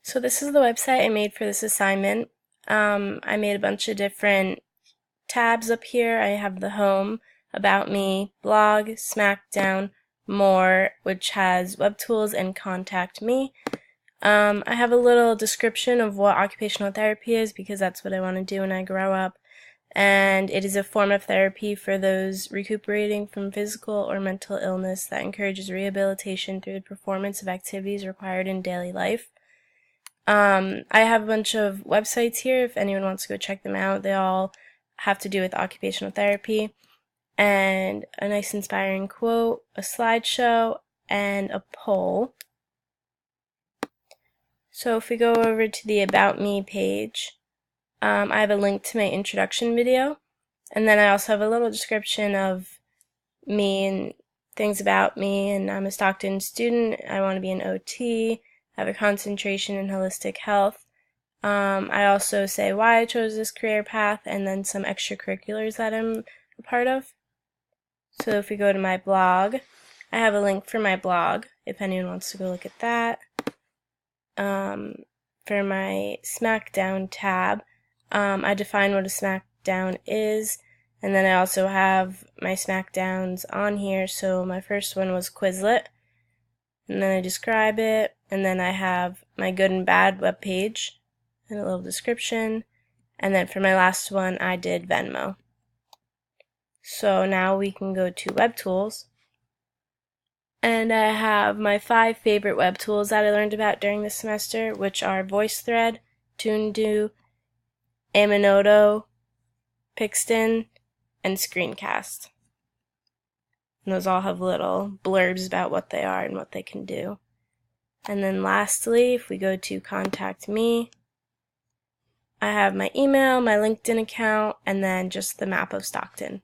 So this is the website I made for this assignment. I made a bunch of different tabs up here. I have the home, about me, blog, Smackdown, more, which has web tools, and contact me. I have a little description of what occupational therapy is because that's what I want to do when I grow up. And it is a form of therapy for those recuperating from physical or mental illness that encourages rehabilitation through the performance of activities required in daily life. I have a bunch of websites here if anyone wants to go check them out. They all have to do with occupational therapy, and a nice inspiring quote, a slideshow, and a poll. So if we go over to the About Me page, I have a link to my introduction video, and then I also have a little description of me and things about me, and I'm a Stockton student. I want to be an OT. I have a concentration in holistic health. I also say why I chose this career path and then some extracurriculars that I'm a part of. So if we go to my blog, I have a link for my blog if anyone wants to go look at that. For my Smackdown tab, I define what a Smackdown is, and then I also have my Smackdowns on here. So my first one was Quizlet, and then I describe it, and then I have my good and bad webpage and a little description, and then for my last one I did Venmo. So now we can go to web tools, and I have my 5 favorite web tools that I learned about during the semester, which are VoiceThread, TuneDo, Aminoto, Pixton, and Screencast. And those all have little blurbs about what they are and what they can do. And then lastly, if we go to Contact Me, I have my email, my LinkedIn account, and then just the map of Stockton.